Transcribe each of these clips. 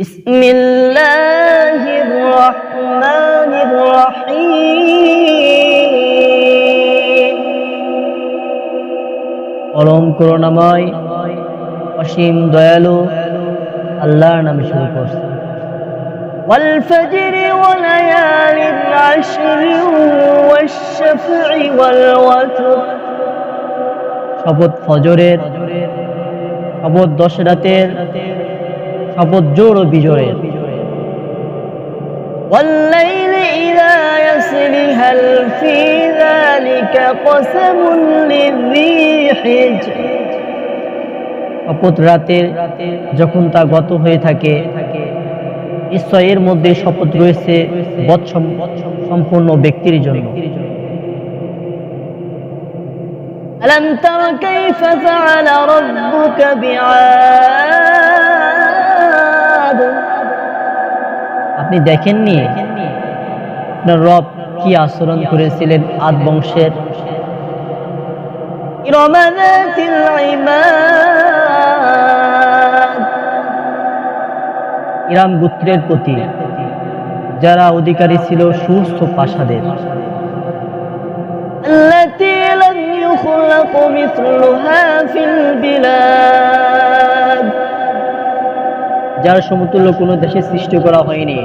বিসমিল্লাহির রহমানির রহিম। পরম করুণাময় অসীম দয়ালু আল্লাহর নামে শুরু করছি। ওয়াল ফাজরি ওয়া লায়ালিন আশরি ওয়াশ শাফঈ ওয়াল ওয়াতর। শপথ ফজরের, শপথ 10 রাতের, শপথ জোর ও বিজয়ের। ওয়াল্লাইলি ইযা ইয়াসরি হাল ফি যালিকা কসমুন লিযী হিজর। শপথ রাতের যখন তা গত হয়ে থাকে, নিশ্চয় এর মধ্যে শপথ রয়েছে বৎ সম্পূর্ণ ব্যক্তির জন্য। আলাম তারা কাইফা ফাআলা রাব্বুকা বিআদ। আপনি দেখেননি আপনার রব কি আচরণ করেছিলেন আদ বংশের। ইরম যাতিল ইমাদ। ইরাম গোত্রের প্রতি, যারা অধিকারী ছিল সুস্থ প্রাসাদের। আল্লাতী লাম ইউখলাক মিথলুহা ফিল বিলাদ। যার সমতুল্য কোনো দেশে সৃষ্টি করা হয়নি।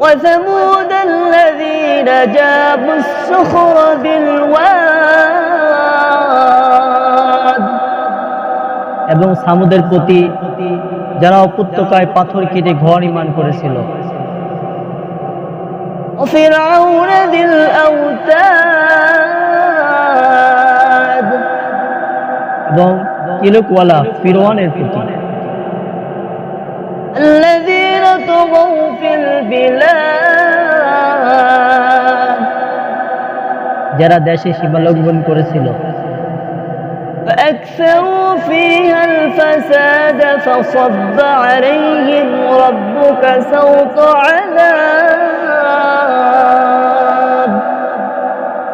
وثمود الذين جابوا الصخر بالواد। এবং সামুদের প্রতি, যারা উপত্যকায় পাথর কেটে ঘর নির্মাণ করেছিল। وفرعون ذي الأوتاد। এবং কিলকওয়ালা ফিরআউনের প্রতি। الذين طغوا في البلاد। যারা দেশে সীমা লঙ্ঘন করেছিল। فأكثروا فيها الفساد فصب عليهم ربك سوط عذاب।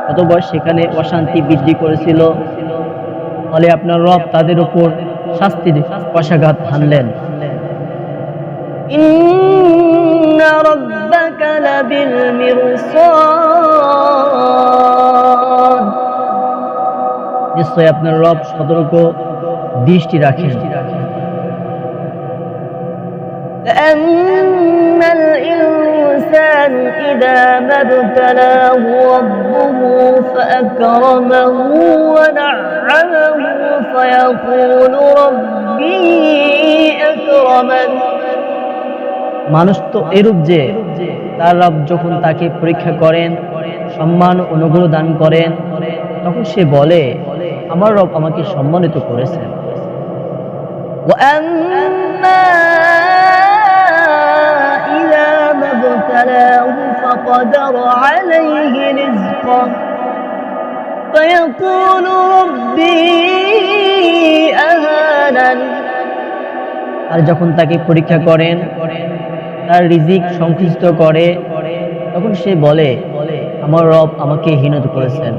অতঃপর সেখানে অশান্তি বৃদ্ধি করেছিল, ফলে আপনার রব তাদের উপর শাস্তির কষাঘাত হানলেন। ইন্না রাব্বাকা লাবিল মিরসাদ। নিশ্চয় আপনার রব সতর্ক দৃষ্টি রাখেন। আম্মাল ইনসানু ইযা মাবতালাহু রাব্বুহু ফাআকরামাহু ওয়া না'আমাহু ফায়াকুলু রাব্বি আকরামান। মানুষ তো এরূপ যে তার রব যখন তাকে পরীক্ষা করেন, সম্মান অনুগ্রহ দান করেন, তখন সে বলে আমার রব আমাকে সম্মানিত করেছেন। وَأَمَّا إِذَا مَا ابْتَلَاهُ فَقَدَرَ عَلَيْهِ رِزْقَهُ فَيَقُولُ رَبِّي أَهَانَنِ। আর যখন তাকে পরীক্ষা করেন, তার রিজিক সংকুচিত করে, তখন সে বলে আমার রব আমাকে হীনত করেছেন।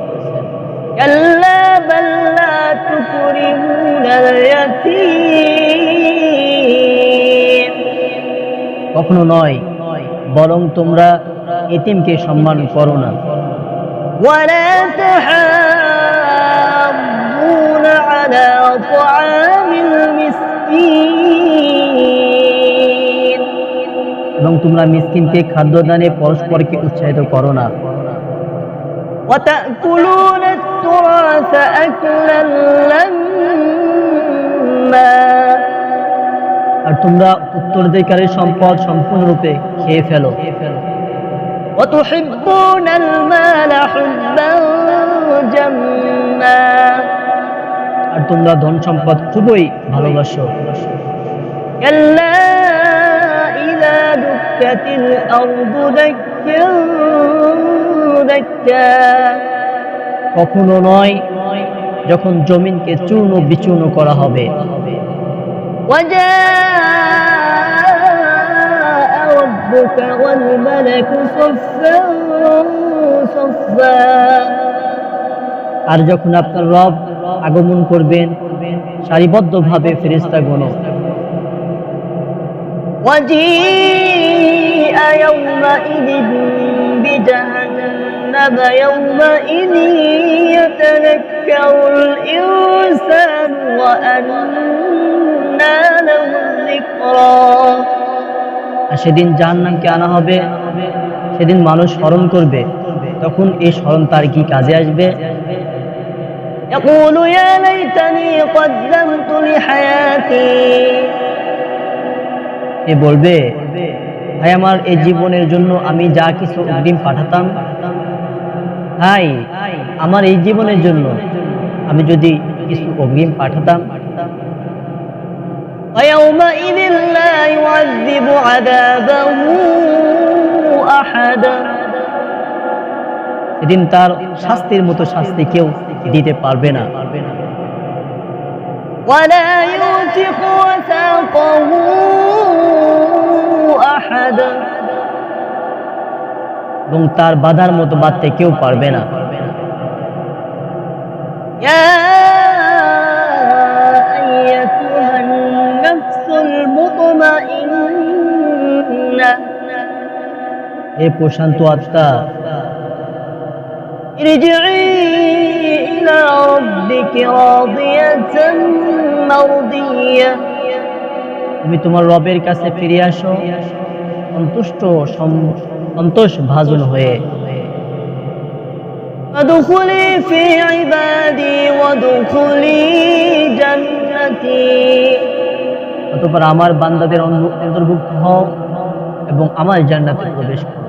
কাল্লা বাল লা তুকরিমুনাল ইয়াতীম। কখনো নয়, বরং তোমরা এতিমকে সম্মান করো না। ওয়ালা তাহাব্বুনা আলা তাআমিল মিসকিন। এবং তোমরা মিসকিনকে খাদ্যদানে পরস্পরকে উৎসাহিত করো না। وَتَأْكُلُونَ التُّرَاثَ أَكْلًا لَمًّا। আর তোমরা উত্তরাধিকারী সম্পদ সম্পূর্ণরূপে খেয়ে ফেলো। وَتُحِبُّونَ الْمَالَ حُبًّا جَمًّا। আর তোমরা ধন সম্পদ খুবই ভালোবাসো। كَلَّا إِذَا دُكَّتِ الْأَرْضُ دَكًّا دَكًّا। কখনো নয়, যখন জমিনকে চূর্ণ বিচূর্ণ করা হবে। وَجَاءَ رَبُّكَ وَالْمَلَكُ صَفًّا صَفًّا। আর যখন আপনার রব আগমন করবেন সারিবদ্ধভাবে ফেরেশতাগণ। وجيء يومئذ بجهنم يومئذ يتذكر الإنسان وأنى له الذكرى সেদিন জাহান্নামকে আনা হবে, সেদিন মানুষ স্মরণ করবে, তখন এই স্মরণ তার কি কাজে আসবে? يقول يا ليتني قدمت لحياتي এ বলবে, ভাই আমার এই জীবনের জন্য আমি যা কিছু অগ্রিম পাঠাতাম, ভাই আমার এই জীবনের জন্য আমি যদি কিছু অগ্রিম পাঠাতাম। ويومئذ لا يعذب عذابه أحد সেদিন তার শাস্তির মতো শাস্তি কেউ দিতে পারবে না। ولا يوثق وثاقه أحد এবং তার বাধার মতো বাঁধতে কেউ পারবে না। يا أيتها النفس المطمئنة হে প্রশান্ত আত্মা, ارجعي إلى ربك راضية مرضية তুমি তোমার রবের কাছে ফিরে আসো সন্তোষ ভাজন হয়ে। فادخلي في عبادي وادخلي جنتي অতঃপর আমার বান্দাদের অন্তর্ভুক্ত হও এবং আমার জান্নাতে প্রবেশ করো।